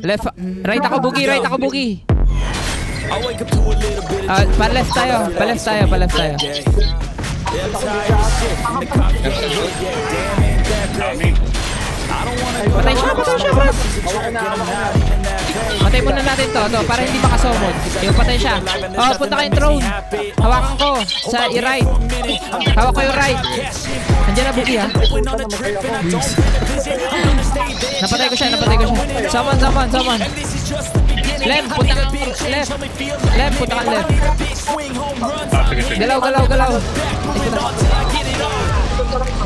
Left, right ako Bugi, right ako Bugi. Pa-left tayo, pa-left tayo, pa-left tayo. Patay siya, patay siya, bro. Patay muna natin to, para hindi makasomod. Yung patay siya. Oh, punta kayong throne. Hawakan ko sa i-right. Hawak ko yung right. Nandiyan na Bugi ha. Napatay ko siya, napatay ko siya. Summon, summon, summon. Lem, punta kang left. Lem, punta kang left. Galaw, galaw, galaw.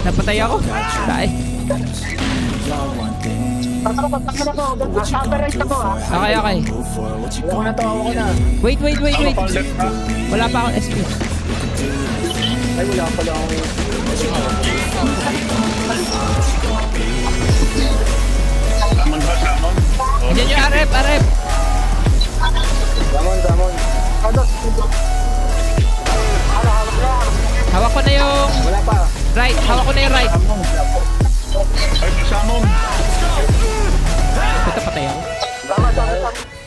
Napatay ako. Dahil. Okay, okay. Wait, wait, wait, wait. Wala pa akong SP. Ay, wala pala ako. Samon ba, Samon? Diyan yung RF, RF. Samon, Samon. Hawak ko na yung Wala pa. right. Hawak ko na yung right. Ay, Samon. Puta, patay ako.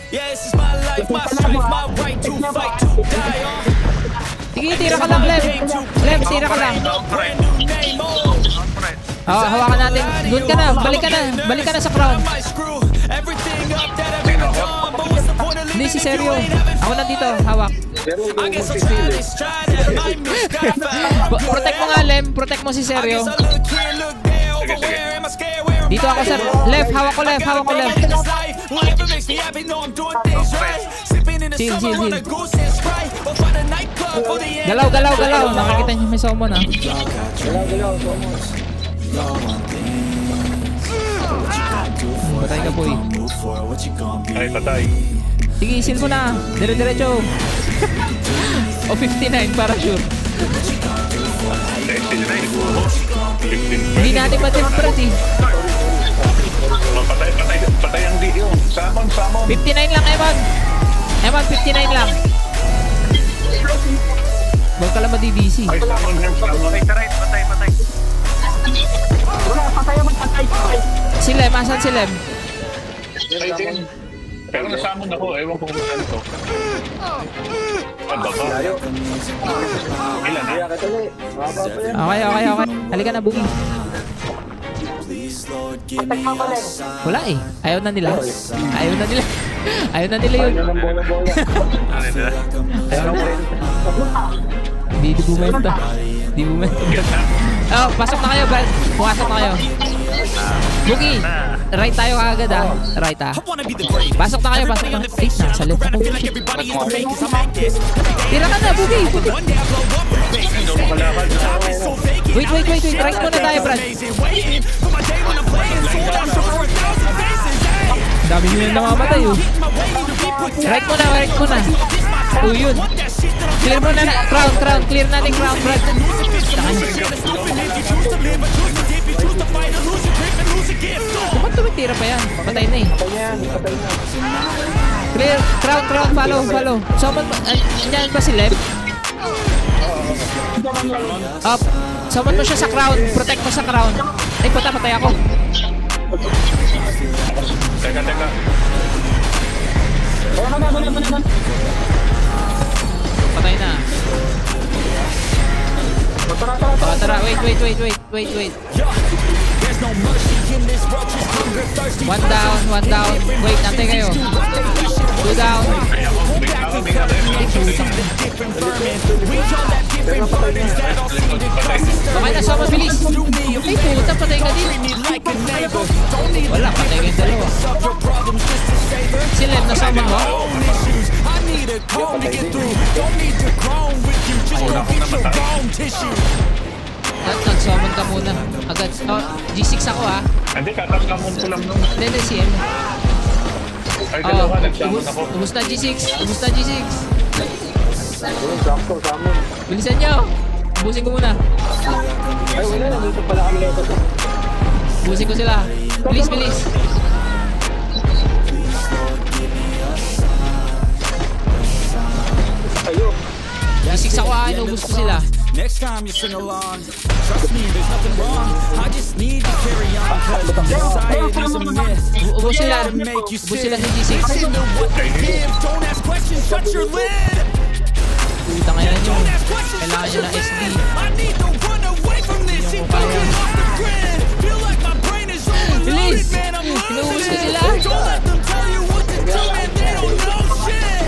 Yeah, this is my life, my strife, my right to fight, to die on. Sige, tira ka lang, Lem. Lem, tira ka lang. Brand new name, oh. Oh, hawakan natin. Doon ka na. Balik ka na. Balik ka na sa crown. I might screw everything up that I've ever done, but what's the point of Hindi living si if you Seryo. ain't having Ako fun? nandito. Hawak. I guess I'm childish, trying that might miss God. Protect mo nga, Lem. Protect mo si I Seryo. guess I look here, look there, over where am I scared? Where am Dito ako sa left. Hawak ko left. Hawak ko left. Whatever makes me happy, know I'm doing things right. Sipping in the Chill, summer chill, on a chill. goose and Sprite, or find a nightclub for the end. Galaw, galaw, galaw. Nakakita niyo may summon ah. Galaw, Samon. Patay ka, boy. Ay, patay. Sige, isil mo na. Dire-diretso. O 59 para sure. Hindi natin ma-temperate eh. Patay, patay, patay ang di yun. Samon, Samon. 59 lang, Eman. Eman, 59 lang. Huwag ka lang ma-DBC. Ay, Samon, Samon. Right, patay, patay. Wala, patay ako, patay. Si Lem, asan si Lem? Ay, din. Pero nasamon ako. Ewan ko kung saan ito. Ano ba? Layo. Ilan na? Kaya ka tuloy. Mababa pa yan. Okay, okay, okay. Halika na, Bugi. Wala eh. Ayaw na nila. Ayaw na nila. Ayaw na nila yun. Ayaw ng bola-bola. Ano nila? Ayaw ng bola. Di bumenta. Di bumenta. Oh, pasok na kayo, Brad. Pumasok na kayo. Bugi, right tayo agad ah. Right ah. Pasok na kayo, pasok na. Wait na, sa left ako. Tira ka na, Bugi. Wait, wait, wait, wait. Right muna tayo, Brad. Dami nyo yung namamatay, oh. Right muna, right muna. Oh, yun. Clear mo na na. Crown, crown. Clear natin crown, Brad. Ba't tumitira pa yan? Patay na eh. Patay na yan, patay na. Clear. Crown, crown. Follow, follow. Summon mo. Andiyan ba si Lem? Up. Summon mo siya sa crown. Protect mo sa crown. Ay, puta. Patay ako. Teka, teka. Patay na. Oh, tara. Wait, wait, wait, wait. Wait, wait. One down, one down. Wait, antay kayo. Two down. Okay na, summon, bilis. Ay, puta, patay ka din. Wala, patay kayong dalawa. Si Lem, nasama mo? Nag-summon ka muna. Agad. Oh, G6 ako ha. Hindi, katasamon ko lang nung. Hindi, si M. Ay, Oh, dalawa, nagsamon ako. ubus na G6. Ubus na G6. Ayun, sakto, Samon. Bilisan nyo. Ubusin ko muna. Ay, wala, nandito pala kami leto. Ubusin ko sila. Bilis, bilis. Ayo. G6 ako ha. Inubos ko sila. Next time you sing along, trust me, there's nothing wrong. I just need to carry on, cause society's a myth. Ubo sila. Yeah, to make you Ubo sick. sila sa G6. Listen to what they give. Don't ask questions, shut your lid. Puta ngayon nyo. Don't ask questions, Kailangan shut nyo your ng SD. lid. I need to run away from this. Hindi See, mo kaya. fucking off the grid. Feel like my brain is overloaded, Bilis! man. I'm Inuubos losing na sila. it. Don't let them tell you what to do, man. They don't know shit.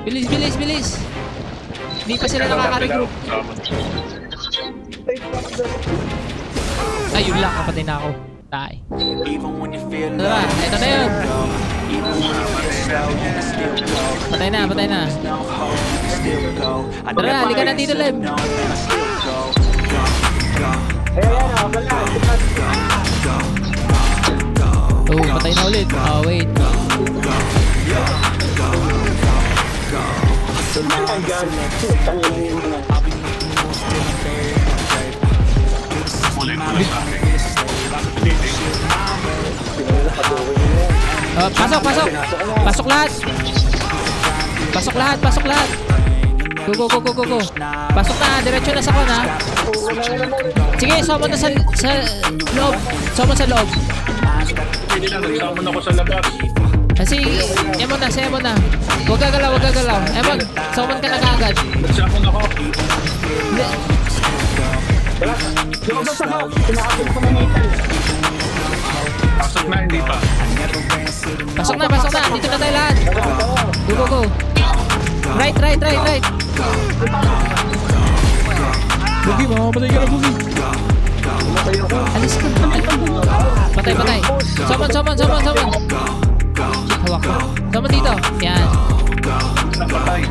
Bilis, bilis, bilis. Hindi pa sila nakaka-regroup. Ay, yun lang. Kapatid na ako. Tay. Diba? Ito na yun. Patay na, patay na. Tara, halika na dito, Lem. Oh, patay na ulit. Oh, wait. Oh, pasok, pasok. Pasok lahat. Pasok lahat, pasok lahat. Go, go, go, go, go, go. Pasok na, diretso na sa kon, ha. Sige, summon na sa loob. Summon sa loob. Hindi na, nagsamon ako sa labas. Kasi, Emon na, si Emon na. Huwag gagalaw, huwag gagalaw. Emon, summon ka na kagad. Nagsamon ako. Hindi. Pasok na, hindi pa. Pasok na, pasok na. Dito na tayo lahat. Go, go, go. Right, right, right, right. Bugi, mamamatay ka na, Bugi. Alis ka. Patay, patay. Summon, summon, summon, summon. Hawak ko. Summon dito. Yan. Napatay.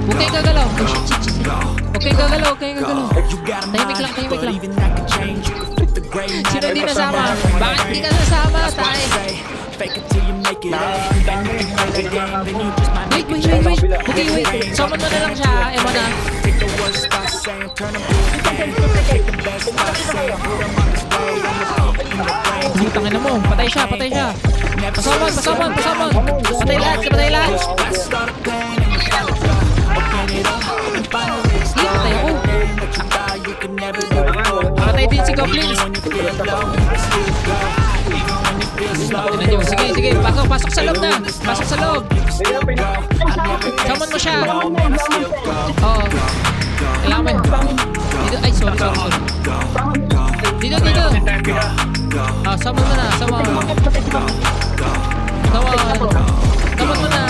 Huwag kayong gagalaw. Oh, shit, shit, shit. Huwag kayong gagalaw, huwag kayong gagalaw. Tahimik lang, tahimik lang. Sino hindi nasama? Bakit hindi ka nasama, tay? Wait, wait, wait, wait. Okay, wait. Summon mo na lang siya, Emon na. Hindi, tangin mo. Patay siya, patay siya. Pasabon, pasabon, pasabon. Patay lahat, patay lahat. Hindi, patay ako. Patay din si Goblins. Sige, sige. Pasok, pasok sa loob na. Pasok sa loob. Summon mo siya. Oo. Kailangan mo. Dito, ay, sorry, sorry, sorry. Dito, dito. Ah, summon mo na, summon. Summon. Summon mo na.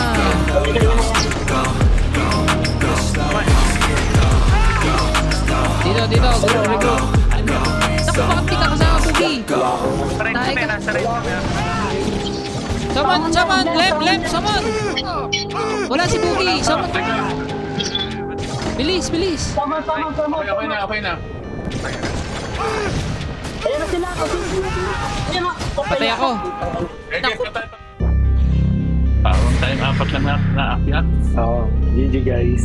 Dito, dito. Go, go. Naku, bakit di ka kasama, Bugi? Tayo ka. Summon, summon. Lem, lem, summon. Wala si Bugi. Summon. Bilis, bilis. Okay, okay na, okay na. Patay ako. Patay. Parang time apat lang na naakyat. Oo, GG guys.